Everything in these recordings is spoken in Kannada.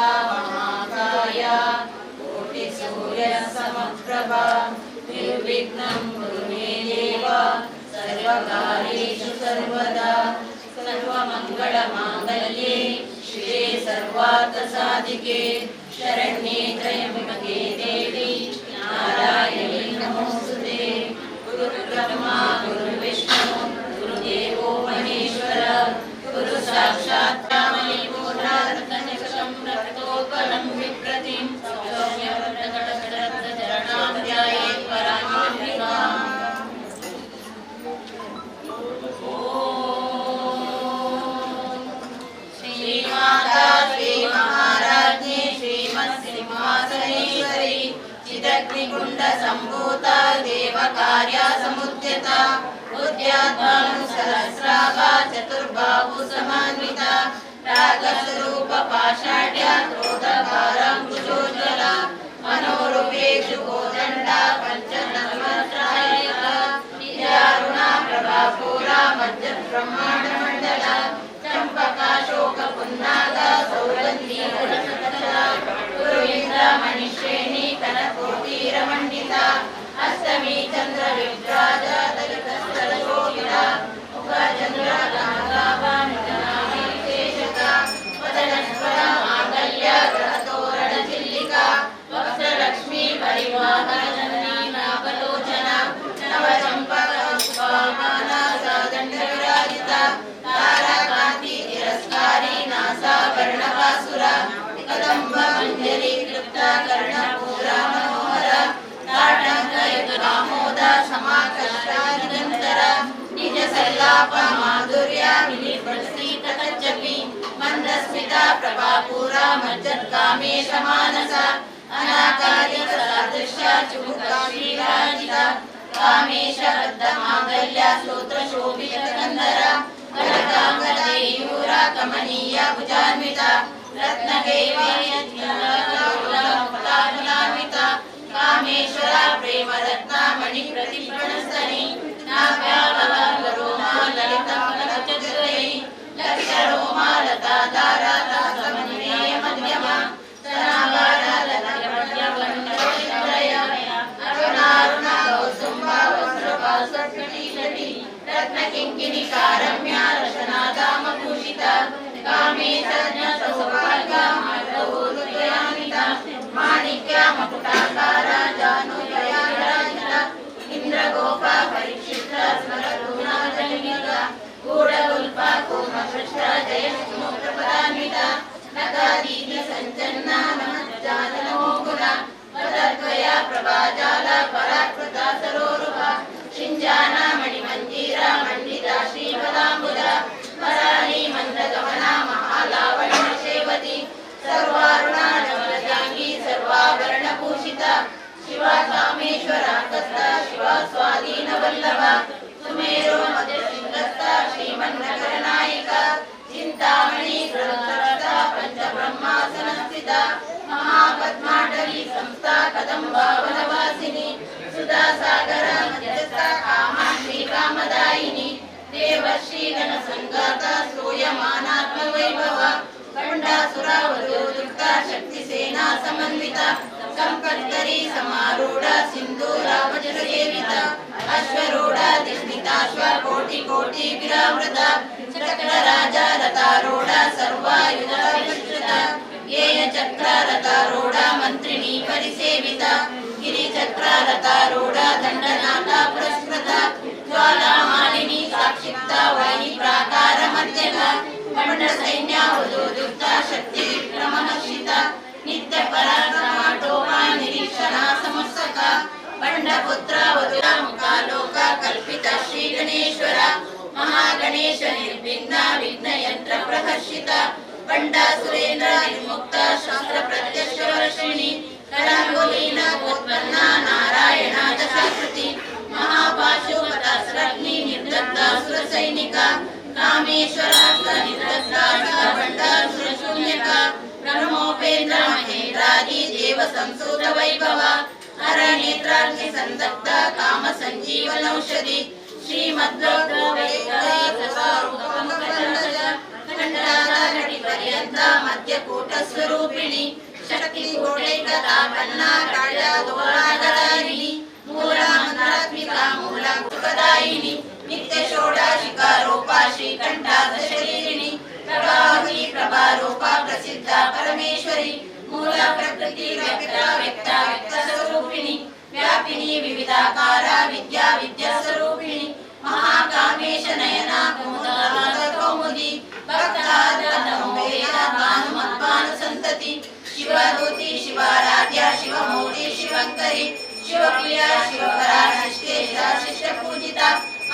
महाकाय कोटि सूर्य समप्रभा निर्विघ्नं कुरु मे देव सर्वकार्येषु सर्वदा सर्वमङ्गलमाङ्गल्ये शिवे सर्वार्थसाधिके शरण्ये त्र्यम्बके देवी नारायणी नमोस्तुते। गुरुर्ब्रह्मा गुरुर्विष्णु गुरुदेवो महेश्वर गुरु साक्षात् पूर्णार्थनिकषं रक्तोत्पलं विप्रतिं सौम्यवरदगडगडचरणां ध्यायेत् पराङ्मुखिकाम्। श्रीमाता श्रीमहाराज्ञी श्रीमत्सिंहासनेश्वरी चिदग्निकुण्डसम्भूता देवकार्या समुद्यता उद्यात्मानुसहस्राभा चतुर्बाहु समान्विता रागस्वरूप पाषाढ्या क्रोधभाराङ्कुशोज्ज्वला मनोरुपेषु कोदण्डा पञ्चतन्मात्रायका नित्यारुणा प्रभापूरा मज्जब्रह्माण्डमण्डला चम्पकाशोकपुन्नागा सौगन्धी गुणसकला गुरुविन्द्रामणिश्रेणी कनकोटीरमण्डिता अष्टमी चन्द्रविभ्राजा दलितस्थलशोभिता मुखचन्द्रगङ्गाभामितनाभिषेचका वदनस्वरा माङ्गल्या ग्रहतोरणचिल्लिका वक्त्रलक्ष्मी परिवाहनजननी नाभलोचना नवचम्पकपुष्पमाला सा दण्डविराजिता ताराकान्ति तिरस्कारी नासाभरणपासुरा कदम्बमञ्जरी क्लुप्ता कर्णपूरा मनोहरा ताटङ्कयुगकामोदा समाकर्षा निरन्तरा निज सल्लाप माधुर्या विनिर्वसीकटजपि मन्दस्मिता प्रभापूरा मज्जत्कामेश मानसा अनाकारिक सादृश्या चुमुका श्रीराजिता कामेश बद्धमाङ्गल्या स्तोत्रशोभितकन्दरा कनकाङ्गदेयूरा कमनीया भुजान्विता रत्नगैवेयज्ञानमुक्ताफलान्विता कामेश्वरा प्रेमरत्ना मणिप्रतिप्रणस्तनी नाभ्याभवरोमा ललितफलचतुरैः लक्षरोमा लताधारा समन्वय मध्यमा स्तनाभारा ललितमध्यमण्डलत्रया अरुणारुणा कौसुम्बा वस्त्रपाशकटीलटी रत्नकिङ्किणिकारम्या रशनादामभूषिता कामेशज्ञ सौभाग्या माधवोदयान्विता माणिक्या मकुटाकारा जानुलया विराजिता इन्द्रगोपा परीक्षिता स्मरतुनाजनिका गूढगुल्पा कोमकृष्टा जयस्मोत्रपदान्विता नगादीति सञ्चन्ना नमज्जाननमोकुला वदद्वया प्रभाजाला पराकृता सरोरुहा शिञ्जाना मणिमञ्जीरा मण्डिता श्रीपदाम्बुजा वराणी मन्दगमना महालावण्यसेवती सर्वारुणा नवलजाङ्गी सर्वाभरणभूषिता शिवा कामेश्वराकस्ता शिवा स्वाधीनवल्लभा सुमेरो मध्यसिंहस्था श्रीमन्नगरनायिका चिन्तामणि गृहस्था पञ्चब्रह्मासनस्थिता महापद्माटवी संस्था कदम्बावनवासिनी सुधासागर मध्यस्था कामाक्षी कामदायिनी देवर्षि गणसङ्गाता स्तूयमानात्मवैभव खण्डासुरावधूयुक्ता शक्तिसेना समन्विता संकर्तरी समारूढा सिन्धूरावजसेविता अश्वरूढा दिष्णिताश्वा कोटि विरावृता चक्रराजा रथारूढा सर्वायुधाभिश्रिता येयचक्ररथारूढा मन्त्रिणी परिसेविता गिरिचक्ररथारूढा दण्डनाथा पुरस्कृता ज्वालामालिनी साक्षिप्ता वायि प्राकार मध्यगा मंडसैन्यावधूयुक्ता शक्ति विक्रमहर्षिता नित्य पराक्रमाटोमा निरीक्षणा समस्तका पंडपुत्र वधुरा मुखालोका कल्पिता श्री गणेश्वरा महागणेश निर्विघ्न विघ्नयंत्र प्रहर्षिता पंडासुरेन्द्र निर्मुक्ता शस्त्र प्रत्यक्ष वर्षिणी कलांगुलीना उत्पन्ना नारायणा दशाकृति महापाशुपतास्रग्नि निर्दग्धा सुरसैनिका कामेश्वरास्त्र निर्दग्धा भण्डासुरशून्यका ब्रह्मोपेन्द्र महेन्द्रादि देव संसूत वैभव हरनेत्राग्नि संदग्धा काम संजीवनौषधि श्रीमद्भगवद्गीता पर्यंता मध्यकूटस्वरूपिणी शक्ति शक्ती कोटैकतापन्ना काळ्या दोलागदायिनी मूल मंत्रात्मिका मूल सुखदायिनी नित्य षोडशिका रूपा श्रीकंठा दशरीरिणी प्रभावती प्रभारूपा प्रसिद्धा परमेश्वरी मूल प्रकृति व्यक्ता स्वरूपिणी व्यापिनी विविधाकार विद्या स्वरूपिणी महाकामेश नयना कौमुदी भक्तानुमद्भानु संतति शिवदूती शिवाराध्या शिवमौली शिवंकरी शिवप्रिया शिवपरा शिष्ट पूजिता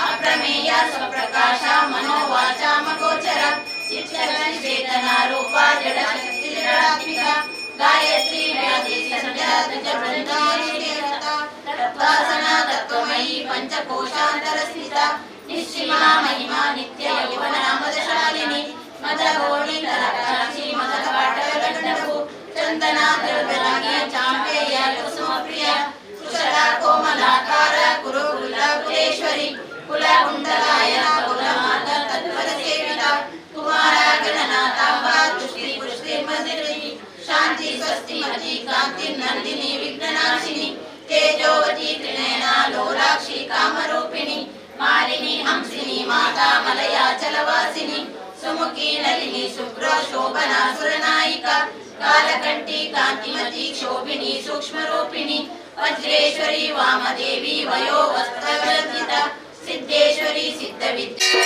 अप्रमेय स्वप्रकाशा मनोवाचा मगोचरा चित्तचेतना रूपा जड़ शक्ति जड़ात्मिका गायत्री व्याधि संध्या वृंदाश्रीता तत्वासना तत्वमयी पंचकोशांतर स्थिता निश्चिमा महिमा नित्य यौवना मदशालिनी मदगोणी तलकाक्षी मदकपाटलगंडभू चंदना द्रव्यरागी चांपेय कुसुमप्रिया कुशला कोमलाकार कुरुकुलेश्वरी कुलकुंडलायना कुलमाता तत्पर सेविता कुमारा गणनाथांबा तुष्टि पुष्टि मंदिरी शांति स्वस्ति मति कांति नंदिनी विघ्ननाशिनी तेजोवती त्रिनयना लोलाक्षी कामरूपिणी मालिनी हंसिनी माता मलया चलवासिनी सुमुखी नलिनी शुभ्र शोभना सुरनायिका कालकंठी कांतिमती क्षोभिनी सूक्ष्म रूपिणी वज्रेश्वरी वामदेवी वयो वस्त्रवर्धिता सिद्धेश्वरी सिद्धविद्या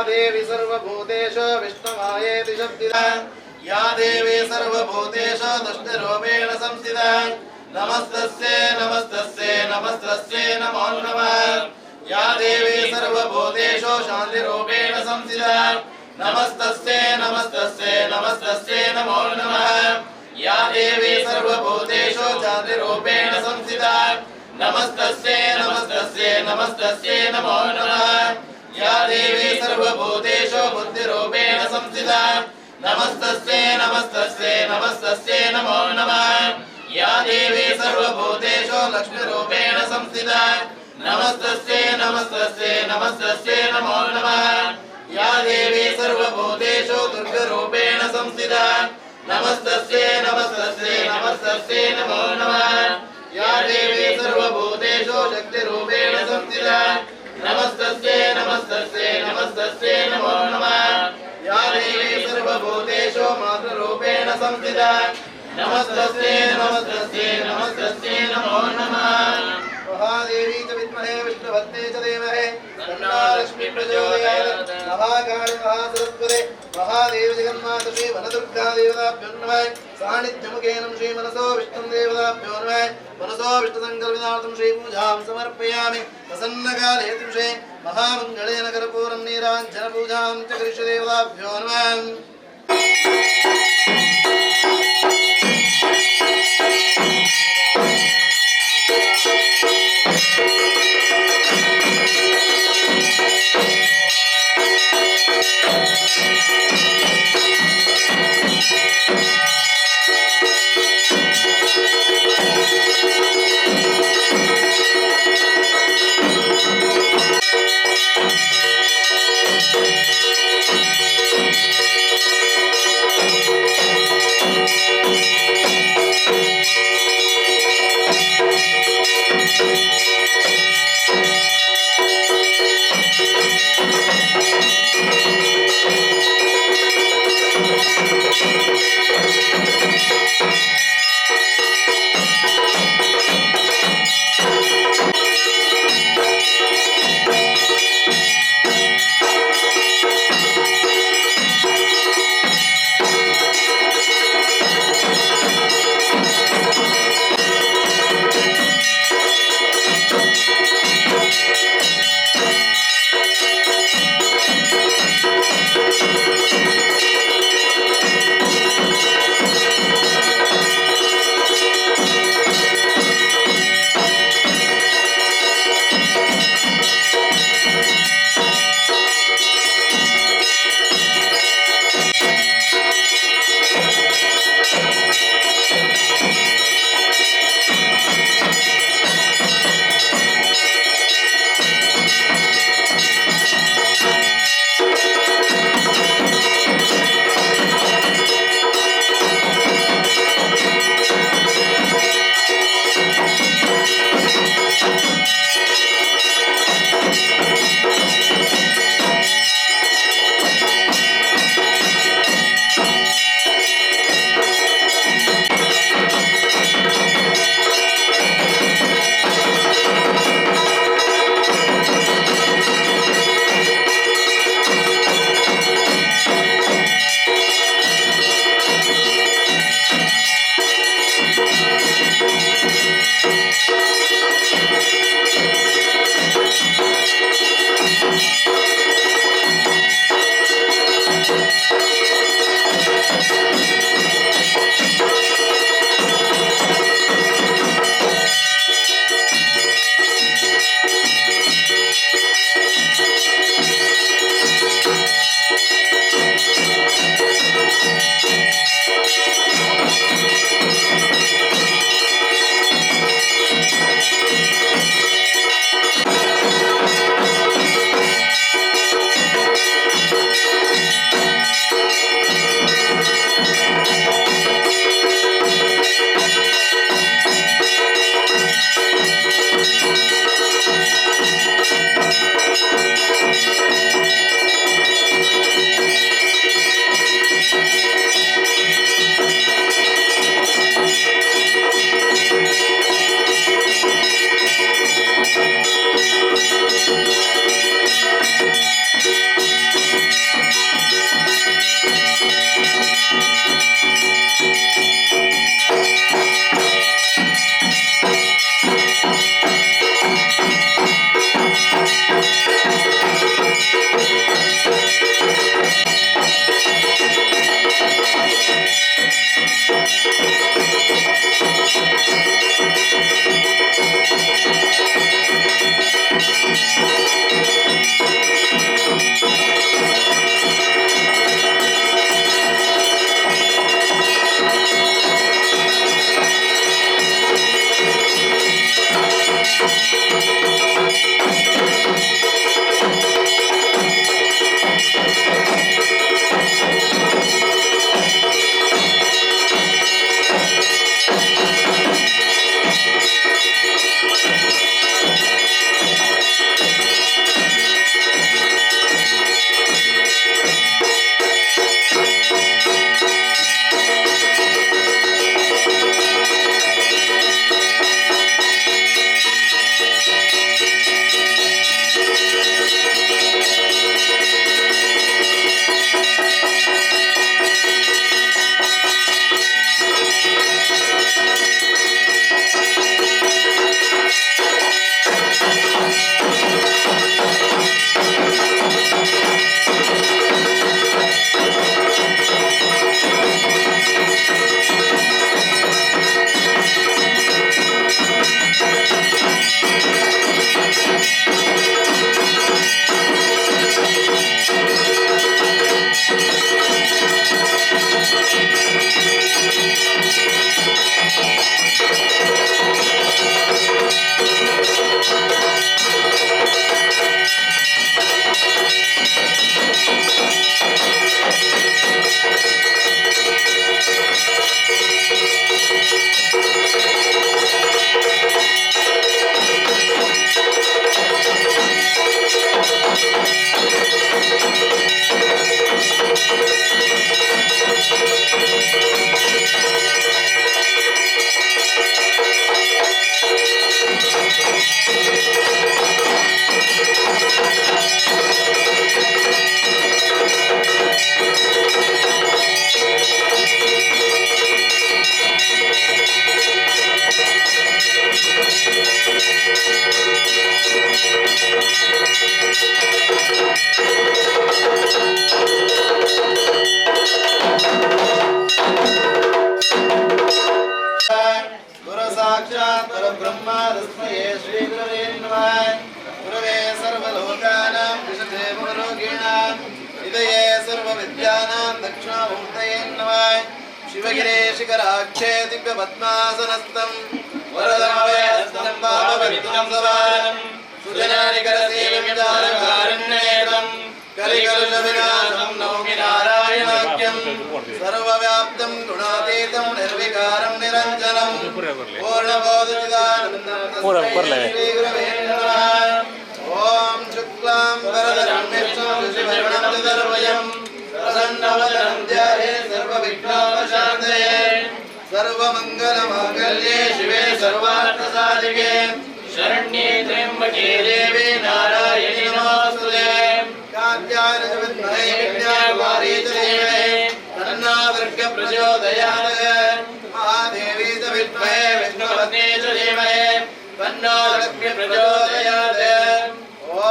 देवी सर्वभूतेषु विष्णुमायेति शब्दिता या देवी सर्वभूतेषु दुष्टरूपेण संस्थिता नमस्तस्यै नमस्तस्यै नमस्तस्यै नमो नमः या देवी सर्वभूतेषु शान्तिरूपेण संस्थिता नमस्तस्यै नमस्तस्यै नमस्तस्यै नमो नमः या देवी सर्वभूतेषु शान्तिरूपेण संस्थिता नमस्तस्यै नमस्तस्यै नमस्तस्यै नमो नमः या देवी सर्वभूतेषु बुद्धिरूपेण संस्थिता नमस्तस्यै नमस्तस्यै नमस्तस्यै नमो नमः या देवी सर्वभूतेषु लक्ष्मीरूपेण संस्थिता नमस्तस्यै नमस्तस्यै नमस्तस्यै नमो नमः या देवी सर्वभूतेषु दुर्गारूपेण संस्थिता नमस्तस्यै नमस्तस्यै नमस्तस्यै नमो नमः या देवी सर्वभूतेषु शक्तिरूपेण संस्थिता नमस्तस्यै नमस्तस्यै नमस्तस्यै नमो नमः या देवी सर्वभूतेषु मातृरूपेण संस्थिता नमस्तस्यै नमस्तस्यै नमस्तस्यै नमो नमः महादेवी च विद्महे विष्णुपत्नी च धीमहि तन्नो लक्ष्मी प्रचोदयात् महाकाली महासरस्वती महादेवी जगन्माता श्री वनदुर्गा देवताभ्यो नमः सान्निध्यमुखेन श्री मनसो विष्णु देवताभ्यो नमः मनसो विष्णुसङ्कल्पनार्थं श्री पूजां समर्पयामि प्रसन्नकाले श्री महामङ्गलेन कर्पूरं नीराञ्जन पूजां च करिष्ये देवताभ्यो नमः वीराणां दक्षिणामूर्तये नमः शिवगिरे शिखराक्षे दिव्य पद्मासनस्थं वरदमभयहस्तं पापविघ्नं सवारं सुजनानिकरसेवं जालकारण्येतं कलिकलुषविनाशं नौमि नारायणाख्यं सर्वव्याप्तं गुणातीतं निर्विकारं निरञ्जनं पूर्णबोधचिदानन्दं तस्मै श्रीगुरवे नमः ॐ शुक्लां वरदं विष्णुं शशिवर्णं चतुर्भुजं प्रसन्नवदनं ध्यायेत् सर्वविघ्नोपशान्तये सर्वमङ्गलमाङ्गल्ये शिवे सर्वार्थसाधिके शरण्ये त्र्यम्बके देवी नारायणि नमोऽस्तुते कात्यायनाय विद्महे विद्यावारी च धीमहि तन्नो दुर्गा प्रचोदयात् महादेवी च विद्महे विष्णुपत्नी च धीमहि तन्नो लक्ष्मी प्रचोदयात् ॐ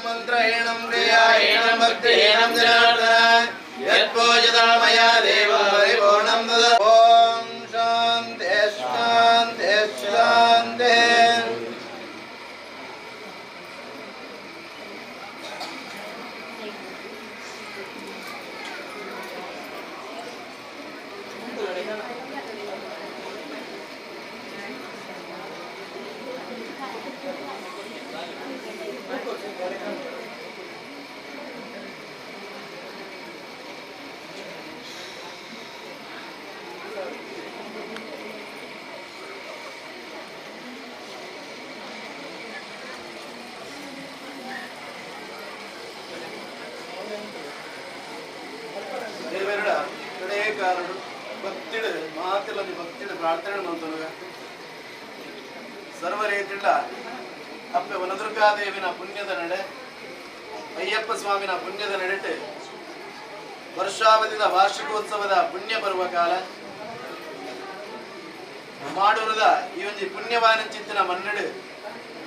मन्त्रहेणं क्रियाहेणं भक्तिहेणं जनार्दन यत्पूजिता मया देवं परिपूर्णं ददातु ॐ शान्तिः शान्तिः शान्तिः ದೇವರ ಕಡೆ ಕಾರಣ ಭಕ್ತಿಡ ಮಾತಿಲೊಂದು ಭಕ್ತಿಡ ಪ್ರಾರ್ಥನೆ ಮಾಡ್ತಾಗ ಸರ್ವರೇತಿಲ್ಲ ಅಪ್ಪೆ ವನದುರ್ಗಾದೇವಿನ ಪುಣ್ಯದ ನಡೆ ಅಯ್ಯಪ್ಪ ಸ್ವಾಮಿನ ಪುಣ್ಯದ ನಡೆಟೆ ವರ್ಷಾವಧಿದ ವಾರ್ಷಿಕೋತ್ಸವದ ಪುಣ್ಯ ಬರುವ ಕಾಲ ಮಾಡೂರದ ಈ ಒಂದು ಪುಣ್ಯವಾನ ಚಿತ್ತಿನ ಮನ್ನಡೆ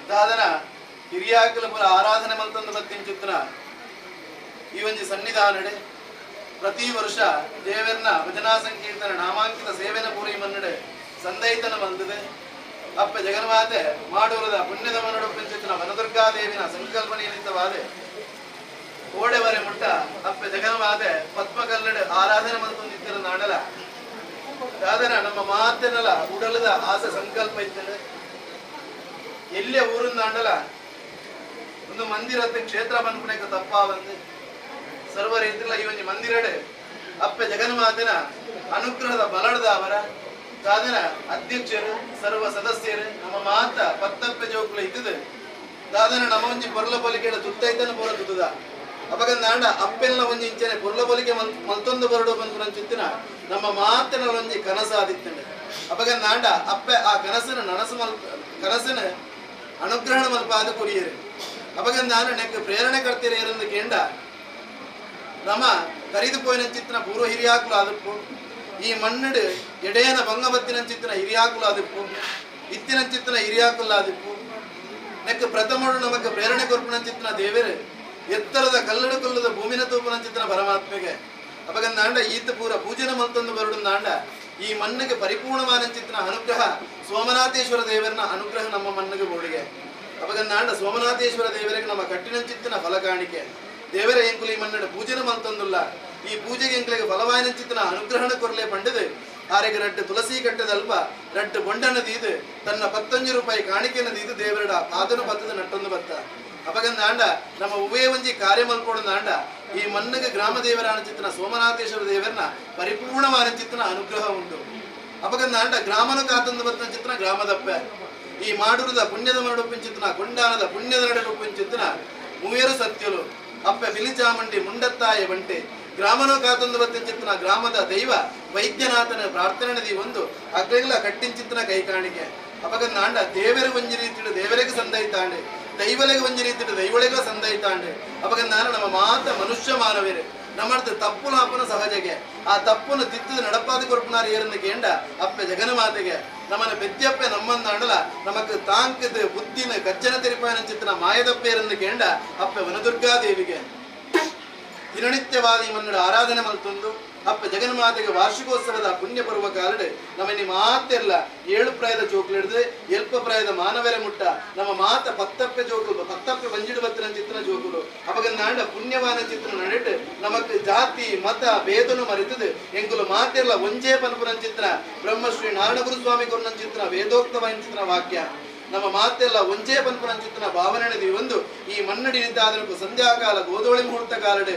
ದಾದನ ಹಿರಿಯಾಕಲಪುರ ಆರಾಧನೆ ಮಲ್ತಂದು ಬತ್ತಿನ ಚಿತ್ತನ ಈ ಒಂದು ಸನ್ನಿಧಾನಡೆ ಪ್ರತಿ ವರ್ಷ ದೇವರನ ಭಜನಾ ಸಂಕೀರ್ತನ ನಾಮಾಂಕಿತ ಸೇವೆನ ಪೂರಿ ಮನ್ನಡೆ ಸಂದೈತನ ಬಂದಿದೆ ಅಪ್ಪ ಜಗನ್ಮಾತೆ ಮಾಡೂರದ ಪುಣ್ಯದ ಮನ್ನಡು ಪಂಚಿತನ ವನದುರ್ಗಾದೇವಿನ ಸಂಕಲ್ಪ ನಿಮಿತ್ತವಾದೆ ಓಡೆವರೆ ಮುಟ್ಟ ಅಪ್ಪ ಜಗನ್ಮಾತೆ ಪದ್ಮಕಲ್ಲಡೆ ಆರಾಧನೆ ಮಂತು ನಿತ್ಯರ ನಾಡಲ ದಾದನ ನಮ್ಮ ಮಾತೆನಲ ಉಡಲದ ಆಸೆ ಸಂಕಲ್ಪ ಇದ್ದೇನೆ ಎಲ್ಲೇ ಊರಿನ ನಾಡಲ ಒಂದು ಮಂದಿರತ್ತೆ ಕ್ಷೇತ್ರ ಬಂದ್ಬಿಡಕ್ಕೆ ತಪ್ಪ ಬಂದು ಸರ್ವ ರೀತಿಯ ಈ ಒಂದು ಮಂದಿರಡೆ ಅಪ್ಪೆ ಜಗನ್ಮಾತಿನ ಅನುಗ್ರಹದ ಬಲಡದ ಅವರ ದಾದನ ಅಧ್ಯಕ್ಷರು ಸರ್ವ ಸದಸ್ಯರು ನಮ್ಮ ಮಾತ ಪತ್ತಪ್ಪೆ ಜೋಕುಲ ಇದ್ದಿದೆ ದಾದನ ನಮ್ಮ ಒಂಜಿ ಪೊರ್ಲ ಪೊಲಿಕೆಡ ತುತ್ತೈತನ ಪೊರದುದ ಅವಾಗ ನಾಂಡ ಅಪ್ಪೆಲ್ಲ ಒಂಜಿ ಇಂಚನೆ ಪೊರ್ಲ ಪೊಲಿಕೆ ಮಲ್ತೊಂದು ಬರಡು ಬಂದು ಚಿತ್ತಿನ ನಮ್ಮ ಮಾತಿನ ಒಂಜಿ ಕನಸಾದಿತ್ತಂಡೆ ಅವಾಗ ನಾಂಡ ಅಪ್ಪೆ ಆ ಕನಸಿನ ಅನುಗ್ರಹಣ ಮಲ್ಪಾದ ಕುರಿಯರು ಅವಾಗ ನಾನು ನೆಕ್ ಪ್ರೇರಣೆ ಕರ್ತೀರಿ ಎಂದು ಕೇಂಡ ನಮ್ಮ ಕರಿದು ಪೋಯಿನ ಚಿತ್ತನ ಪೂರ್ವ ಹಿರಿಯಾಕುಲು ಆದಪ್ಪು ಈ ಮಣ್ಣಡು ಎಡೆಯನ ಬಂಗಬತ್ತಿನ ಚಿತ್ತನ ಹಿರಿಯಾಕುಲು ಆದಪ್ಪು ಇತ್ತಿನ ಚಿತ್ತನ ಹಿರಿಯಾಕುಲು ಆದಪ್ಪು ನೆಕ್ ಪ್ರಥಮಡು ನಮಗೆ ಪ್ರೇರಣೆ ಕೊರ್ಪುನ ಚಿತ್ತನ ದೇವರು ಎತ್ತರದ ಕಲ್ಲಡು ಕೊಲ್ಲದ ಭೂಮಿನ ತೂಪನ ಚಿತ್ತನ ಪರಮಾತ್ಮೆಗೆ ಅವಾಗ ನಾಂಡ ಈತ ಪೂರ ಪೂಜನ ಮಲ್ತೊಂದು ಬರಡು ನಾಂಡ ಈ ಮಣ್ಣಿಗೆ ಪರಿಪೂರ್ಣವಾದ ಚಿತ್ತನ ಅನುಗ್ರಹ ಸೋಮನಾಥೇಶ್ವರ ದೇವರನ ಅನುಗ್ರಹ ನಮ್ಮ ಮಣ್ಣಿಗೆ ಬೋಡಿಗೆ ಅವಾಗ ನಾಂಡ ಸೋಮನಾಥೇಶ್ವರ ದೇವರಿಗೆ ನಮ್ಮ ಕಟ್ಟಿನ ಚಿತ್ತನ ಫಲ ಕಾಣಿಕೆ ದೇವರ ಎಂಕುಲಿ ಮನ್ನಡ ಪೂಜನ ಮಂತೊಂದುಲ್ಲ ಈ ಪೂಜೆಗೆ ಎಂಕಲಿಗೆ ಫಲವಾಯಿನ ಚಿತ್ತನ ಅನುಗ್ರಹಣ ಕೊರಲೆ ಪಂಡದು ಆರೆಗೆ ರಟ್ಟು ತುಳಸಿ ಕಟ್ಟದಲ್ಪ ರಟ್ಟು ಬೊಂಡನ ದೀದು ತನ್ನ 15 ರೂಪಾಯಿ ಕಾಣಿಕೆನ ದೀದು ದೇವರಡ ಆತನ ಬತ್ತದ ನಟ್ಟೊಂದು ಬತ್ತ ಅಪಗಂದ ಆಂಡ ನಮ್ಮ ಉವೇ ಒಂಜಿ ಕಾರ್ಯ ಮಲ್ಕೊಡೊಂದು ಆಂಡ ಈ ಮನ್ನಗೆ ಗ್ರಾಮ ದೇವರಾನ ಚಿತ್ತನ ಸೋಮನಾಥೇಶ್ವರ ದೇವರನ ಪರಿಪೂರ್ಣವಾದ ಚಿತ್ತನ ಅನುಗ್ರಹ ಉಂಟು ಅಪಗಂದ ಆಂಡ ಗ್ರಾಮನ ಕಾತಂದು ಬತ್ತನ ಚಿತ್ತನ ಗ್ರಾಮದಪ್ಪೆ ಈ ಮಾಡೂರದ ಪುಣ್ಯದ ಮರಡುಪ್ಪಿನ ಚಿತ್ತನ ಕೊಂಡಾನದ ಪುಣ್ಯದ ನಡುಪ್ಪಿನ ಚಿತ್ತನ ಮೂವೇರು ಸತ್ಯಲು ಅಪ್ಪೆ ಬಿಲಿಚಾಮಂಡಿ ಮುಂಡತ್ತಾಯ ಬಂಟೆ ಗ್ರಾಮನೋ ಕಾತೊಂದು ಬತ್ತಿನ ಚಿತ್ತನ ಗ್ರಾಮದ ದೈವ ವೈದ್ಯನಾಥನ ಪ್ರಾರ್ಥನೆ ನದಿ ಒಂದು ಅಗ್ಲೆಗಳ ಕಟ್ಟಿನ ಚಿತ್ತನ ಕೈ ಕಾಣಿಕೆ ಅಪಗಂದ ಆಂಡ ದೇವರ ಒಂಜಿ ರೀತಿಡು ದೇವರಿಗೆ ಸಂದೈತಾಂಡೆ ದೈವಲೆಗೆ ಒಂಜಿ ರೀತಿಡು ದೈವಳೆಗ ಸಂದೈತಾಂಡೆ ಅಪಗಂದ ನಾನು ನಮ್ಮ ಮಾತ ಮನುಷ್ಯ ಮಾನವೇರೆ ನಮ್ಮರ್ಥ ತಪ್ಪುನ ಅಪ್ಪನ ಸಹಜಗೆ ಆ ತಪ್ಪನ್ನು ತಿತ್ತದ ನಡಪಾದ ಕೊರ್ಪುನಾರ ಏರನ್ನು ಕೇಂಡ ಅಪ್ಪೆ ಜಗನ ಮಾತೆಗೆ ನಮ್ಮನ್ನ ಬೆದ್ಯಪ್ಪೆ ನಮ್ಮನ್ನ ಅಂಡಲ ನಮಕ್ ತಾಂಕದ ಬುದ್ಧಿನ ಗಜ್ಜನ ತೆರಿಪಾಯನ ಚಿತ್ತನ ಮಾಯದಪ್ಪೇರನ್ನು ಕೇಂಡ ಅಪ್ಪೆ ವನದುರ್ಗಾದೇವಿಗೆ ದಿನನಿತ್ಯವಾದ ಈ ಮನ್ನಡ ಆರಾಧನೆ ಮಲ್ತೊಂದು ಅಪ್ಪ ಜಗನ್ಮಾತೆಗೆ ವಾರ್ಷಿಕೋತ್ಸವದ ಪುಣ್ಯ ಪರ್ವ ಕಾಲಡೆ ನಮ್ಮ ಮಾತೆಲ್ಲ 7 ಪ್ರಾಯದ ಜೋಕ್ಲು ಹಿಡಿದು ಎಲ್ಪ ಪ್ರಾಯದ ಮಾನವರ ಮುಟ್ಟ ನಮ್ಮ ಮಾತ ಪತ್ತಪ್ಪೆ ಜೋಕುಲು ಪತ್ತಪ್ಪೆ ಬಂಜಿಡು ಬತ್ತಿನ ಚಿತ್ರ ಜೋಕುಲು ಅಪಗಂದಾಂಡ ಪುಣ್ಯವಾನ ಚಿತ್ರ ನಡಿಟ್ಟು ನಮಕ್ ಜಾತಿ ಮತ ಭೇದನು ಮರಿತದೆ ಎಂಕುಲು ಮಾತೆಲ್ಲ ಒಂಜೇ ಪನ್ಪುರನ್ ಚಿತ್ರ ಬ್ರಹ್ಮಶ್ರೀ ನಾರಾಯಣ ಗುರುಸ್ವಾಮಿ ಕೊರ್ನನ್ ಚಿತ್ರ ವೇದೋಕ್ತವಾದ ಚಿತ್ರ ವಾಕ್ಯ ನಮ್ಮ ಮಾತೆಲ್ಲ ಒಂಜೇ ಪನ್ಪುರನ್ ಚಿತ್ರ ಭಾವನೆ ಒಂದು ಈ ಮನ್ನಡಿ ನಿಂತಾದನಕ್ಕೂ ಸಂಧ್ಯಾಕಾಲ ಗೋಧೋಳಿ ಮುಹೂರ್ತ ಕಾಲಡೆ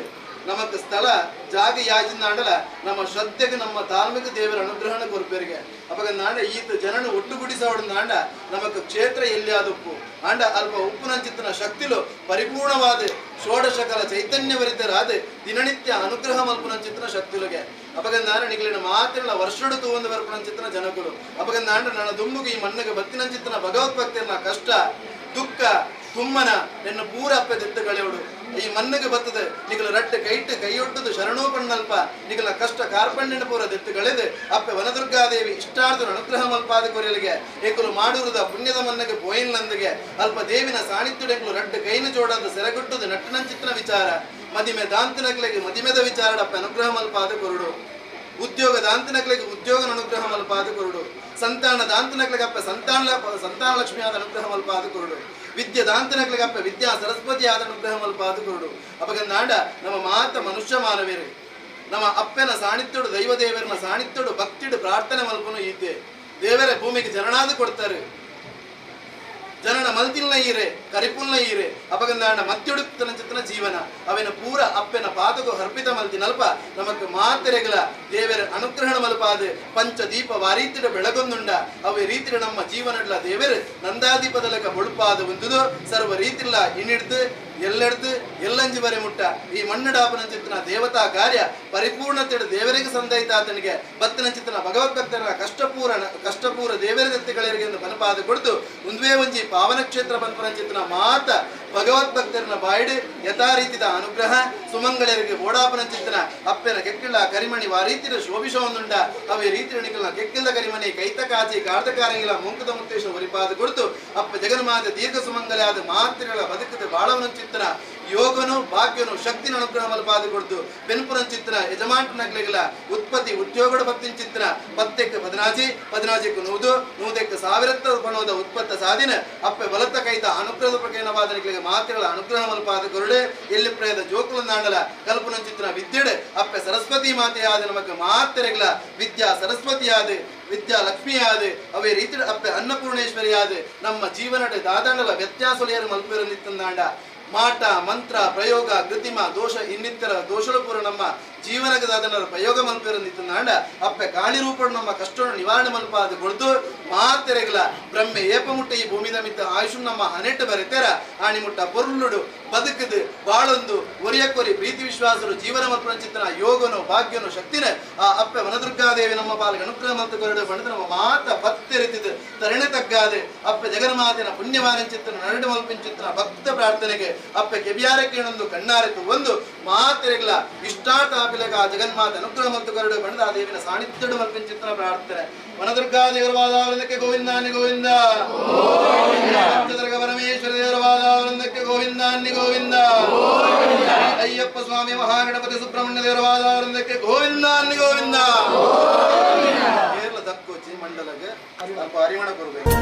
ನಮಕ್ ಸ್ಥಳ ಜಾಗ ಯಾಜಿಂದಾಂಡಲ ನಮ್ಮ ಶ್ರದ್ಧೆಗೆ ನಮ್ಮ ಧಾರ್ಮಿಕ ದೇವರ ಅನುಗ್ರಹಣ ಕೊರ್ಪೇರಿಗೆ ಅಪಗಂದಾಂಡ ಈತ ಜನನು ಒಟ್ಟುಗೂಡಿಸೋಡಂದಾಂಡ ನಮಕ್ ಕ್ಷೇತ್ರ ಎಲ್ಲಿಯಾದಪ್ಪು ಆಂಡ ಅಲ್ಪ ಉಪ್ಪುನಂಚಿತ್ತನ ಶಕ್ತಿಲು ಪರಿಪೂರ್ಣವಾದ ಷೋಡಶಕಲ ಚೈತನ್ಯವರಿತರಾದ ದಿನನಿತ್ಯ ಅನುಗ್ರಹ ಮಲ್ಪುನಂಚಿತ್ತನ ಶಕ್ತಿಲುಗೆ ಅಪಗಂದಾಂಡ ನಿಗಲಿನ ಮಾತೆಲ್ಲ ವರ್ಷಡು ತೂಂದು ಬರ್ಪುನಂಚಿತ್ತನ ಜನಕುಲು ಅಪಗಂದಾಂಡ ನನ್ನ ದುಂಬುಗೆ ಈ ಮಣ್ಣಗೆ ಬತ್ತಿನಂಚಿತ್ತನ ಭಗವದ್ಭಕ್ತಿಯನ್ನ ಕಷ್ಟ ದುಃಖ ತುಮ್ಮನ ನಿನ್ನ ಪೂರ ಅಪ್ಪೆ ದಿತ್ತ ಕಳೆಯೋಡು ಈ ಮಣ್ಣಿಗೆ ಬರ್ತದೆ ನಿಗಲ ರಟ್ಟೆ ಕೈಟ್ಟು ಕೈಯೊಟ್ಟದು ಶರಣೋಪಣ್ಣಲ್ಪ ನಿಗಲ ಕಷ್ಟ ಕಾರ್ಪಣ್ಯನ ಪೂರ ದಿತ್ತು ಕಳೆದು ಅಪ್ಪೆ ವನದುರ್ಗಾದೇವಿ ಇಷ್ಟಾರ್ಥ ಅನುಗ್ರಹ ಮಲ್ಪಾದ ಕೊರೆಯಲಿಗೆ ಏಕಲು ಮಾಡುವುದ ಪುಣ್ಯದ ಮನ್ನಗೆ ಪೋಯಿನ್ಲಂದಿಗೆ ಅಲ್ಪ ದೇವಿನ ಸಾಣಿತ್ಯಡೆಂಕಲು ರಟ್ಟೆ ಕೈನ ಜೋಡದ ಸೆರಗುಟ್ಟದು ನಟ್ಟನಂಚಿತ್ತನ ವಿಚಾರ ಮದಿಮೆ ದಾಂತನಗಳಿಗೆ ಮದಿಮೆದ ವಿಚಾರ ಅಪ್ಪೆ ಅನುಗ್ರಹ ಮಲ್ಪಾದ ಕೊರಡು ಉದ್ಯೋಗ ದಾಂತನಗಳಿಗೆ ಉದ್ಯೋಗ ಅನುಗ್ರಹ ಮಲ್ಪಾದ ಕೊರಡು ಸಂತಾನ ದಾಂತನಗಳಿಗೆ ಅಪ್ಪ ಸಂತಾನ ಲಕ್ಷ್ಮಿ ಆದ ಅನುಗ್ರಹ ಮಲ್ಪಾದ ಕೊರಡು ವಿದ್ಯೆ ದಾಂತನಗಳಿಗೆ ಅಪ್ಪ ವಿದ್ಯಾ ಸರಸ್ವತಿ ಆದ ಅನುಗ್ರಹ ಮಲ್ಪಾದ ಕೊರಡು ಅಪಗಂದಾಂಡ ನಮ್ಮ ಮಾತ ಮನುಷ್ಯ ಮಾನವೇರು ನಮ್ಮ ಅಪ್ಪನ ಸಾಣಿತ್ಯಡು ದೈವ ದೇವರನ್ನ ಸಾಣಿತ್ಯಡು ಭಕ್ತಿಡು ಪ್ರಾರ್ಥನೆ ಮಲ್ಪನು ಈತೆ ದೇವರೇ ಭೂಮಿಗೆ ಜನನಾದ ಕೊಡ್ತಾರೆ ಜನನ ಮಲ್ತಿಲ್ನ ಈರೆ ಕರಿಪುಲ್ನ ಈರೆ ಅಪಗಂದಾಂಡ ಮತ್ಯೊಡುತ್ತನ ಚಿತ್ತನ ಜೀವನ ಅವನ ಪೂರ ಅಪ್ಪನ ಪಾದಗೂ ಹರ್ಪಿತ ಮಲ್ತಿನಲ್ಪ ನಮಕ್ ಮಾತೆರೆಗಳ ದೇವರ ಅನುಗ್ರಹಣ ಮಲ್ಪಾದ ಪಂಚ ದೀಪ ವಾರೀತಿಡ ಬೆಳಗೊಂದುಂಡ ಅವೇ ರೀತಿಯ ನಮ್ಮ ಜೀವನಡ್ಲ ದೇವರು ನಂದಾದೀಪದಲಕ ಬೊಳುಪಾದ ಒಂದುದು ಸರ್ವ ರೀತಿಲ್ಲ ಇಣಿಡ್ದು ಎಲ್ಲೆಡ್ದು ಎಲ್ಲಂಜಿ ಬರೆ ಮುಟ್ಟ ಈ ಮಣ್ಣುಡಾಪನ ಚಿತ್ತನ ದೇವತಾ ಕಾರ್ಯ ಪರಿಪೂರ್ಣತೆ ದೇವರಿಗೆ ಸಂದೈತಾತನಿಗೆ ಬತ್ತನ ಚಿತ್ತನ ಭಗವದ್ಭಕ್ತರ ಕಷ್ಟಪೂರ ದೇವರ ದತ್ತಿಗಳಿಗೆ ಬನಪಾದ ಕೊಡ್ತು ಒಂದ್ವೇ ಒಂಜಿ ಪಾವನ ಕ್ಷೇತ್ರ ಬನ್ಪನ ಚಿತ್ತನ ಮಾತ ಭಗವದ್ಭಕ್ತರನ್ನ ಬಾಯಿಡು ಯಥಾ ರೀತಿದ ಅನುಗ್ರಹ ಸುಮಂಗಳರಿಗೆ ಓಡಾಪನ ಚಿತ್ತನ ಅಪ್ಪೆನ ಕೆಕ್ಕಿಳ ಕರಿಮಣಿ ವಾ ರೀತಿಯ ಶೋಭಿಷ ಒಂದುಂಡ ಅವೇ ರೀತಿಯ ನಿಖಿಲ ಕೆಕ್ಕಿಲ್ದ ಕರಿಮಣಿ ಕೈತ ಕಾಚಿ ಕಾರ್ತಕಾರಂಗಿಲ ಮುಂಕದ ಮುಕ್ತೇಶ ಒರಿಪಾದ ಕೊಡ್ತು ಅಪ್ಪ ಜಗನ್ಮಾತ ದೀರ್ಘ ಸುಮಂಗಲಾದ ಮಾತೃಗಳ ಬದುಕದ ಬಾಳವನ ಚಿತ್ತನ ಯೋಗನು ಭಾಗ್ಯನು ಶಕ್ತಿನ ಅನುಗ್ರಹ ಮಲ್ಪಾದ ಕೊಡ್ತು ಬೆನ್ಪುರನ್ ಚಿತ್ರ ಯಜಮಾಂಟ ನಗಲಿಗಳ ಉತ್ಪತ್ತಿ ಉದ್ಯೋಗದ ಭಕ್ತಿನ ಚಿತ್ರ ಪತ್ತೆಕ್ಕೆ ಪದನಾಜಿಕ್ಕೆ ನೂದಕ್ಕೆ ಸಾವಿರತ್ತ ಬಣದ ಉತ್ಪತ್ತ ಸಾಧಿನ ಅಪ್ಪೆ ಬಲತ್ತ ಕೈತ ಅನುಗ್ರಹದ ಪ್ರಕರಣವಾದ ನಿಖಲಿಗೆ ಮಾತುಗಳ ಅನುಗ್ರಹ ಮಲ್ಪಾದ ಕೊರಡೆ ಎಲ್ಲಿ ಪ್ರಯದ ಜೋಕುಲ ನಾಂಡಲ ಕಲ್ಪನ ಚಿತ್ರ ವಿದ್ಯೆಡೆ ಅಪ್ಪೆ ಸರಸ್ವತಿ ಮಾತೆಯಾದ ನಮಕ್ಕೆ ಮಾತೆರೆಗಳ ವಿದ್ಯಾ ಸರಸ್ವತಿಯಾದ ವಿದ್ಯಾ ಲಕ್ಷ್ಮಿಯಾದ ಅವೇ ರೀತಿ ಅಪ್ಪೆ ಅನ್ನಪೂರ್ಣೇಶ್ವರಿಯಾದ ನಮ್ಮ ಜೀವನಡೆ ದಾದಂಡಲ ವ್ಯತ್ಯಾಸೊಲೆಯರು ಮಲ್ಪೇರು ನಿತ್ತಂದಾಂಡ ಮಾಟ ಮಂತ್ರ ಪ್ರಯೋಗ ಕೃತಿಮ ದೋಷ ಇನ್ನಿತರ ದೋಷಗಳು ಪೂರ ನಮ್ಮ ಜೀವನದ ಪ್ರಯೋಗ ಮಲ್ಪೇರು ನಿತ್ತಂದಾಂಡ ಅಪ್ಪೆ ಕಾಳಿ ರೂಪಡು ನಮ್ಮ ಕಷ್ಟ ನಿವಾರಣೆ ಮಲ್ಪಾದ ಕೊಡ್ದು ಮಾತೆರೆಗಳ ಬ್ರಹ್ಮೆ ಏಪಮುಟ್ಟ ಈ ಭೂಮಿದ ಮಿತ್ತ ಆಯುಷ್ ನಮ್ಮ ಹನೆಟ್ಟು ಬರೆತೆರ ಆಣಿಮುಟ್ಟ ಪೊರ್ಲುಡು ಬದುಕದು ಬಾಳೊಂದು ಒರಿಯಕೊರಿ ಪ್ರೀತಿ ವಿಶ್ವಾಸರು ಜೀವನ ಮಲ್ಪನ ಚಿತ್ತನ ಯೋಗನು ಭಾಗ್ಯನು ಶಕ್ತಿನ ಆ ಅಪ್ಪೆ ವನದುರ್ಗಾದೇವಿ ನಮ್ಮ ಪಾಲಿಗೆ ಅನುಗ್ರಹ ಮತ್ತು ಕೊರಡು ಬಂದು ನಮ್ಮ ಮಾತ ಭಕ್ತಿರಿತಿದ್ದು ತರಣೆ ತಗ್ಗಾದೆ ಅಪ್ಪೆ ಜಗನ್ಮಾತೆನ ಪುಣ್ಯವಾನ ಚಿತ್ತನ ನರಡು ಮಲ್ಪಿನ ಚಿತ್ತನ ಭಕ್ತ ಪ್ರಾರ್ಥನೆಗೆ ಅಪ್ಪೆ ಕೆಬಿಯಾರಕ್ಕೆ ಒಂದು ಕಣ್ಣಾರೆತು ಒಂದು ಮಾತೆರೆಗಳ ಇಷ್ಟಾರ್ಥ ಆಪಿಲಕ ಆ ಜಗನ್ಮಾತೆ ಅನುಗ್ರಹ ಮತ್ತು ಕೊರಡು ಬಂದು ಆ ದೇವಿನ ಸಾಣಿತ್ಯಡು ಮಲ್ಪಿನ ಚಿತ್ತನ ಪ್ರಾರ್ಥನೆ ವನದುರ್ಗಾ ದೇವರವಾದವೃಂದಕ್ಕೆ ಗೋವಿಂದಾನಿ ಗೋವಿಂದ ಪರಮೇಶ್ವರ ದೇವರವಾದವೃಂದಕ್ಕೆ ಗೋವಿಂದಾನಿ ಗೋವಿಂದ ಅಯ್ಯಪ್ಪ ಸ್ವಾಮಿ ಮಹಾಗಣಪತಿ ಸುಬ್ರಹ್ಮಣ್ಯ ದೇವರವಾದವೃಂದಕ್ಕೆ ಗೋವಿಂದಾನಿ ಗೋವಿಂದ ಕೇರಳ ದಕ್ಕೋಚಿ ಮಂಡಲಕ್ಕೆ ಸ್ವಲ್ಪ ಅರಿಮಣ ಕೊರಬೇಕು.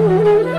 Thank you.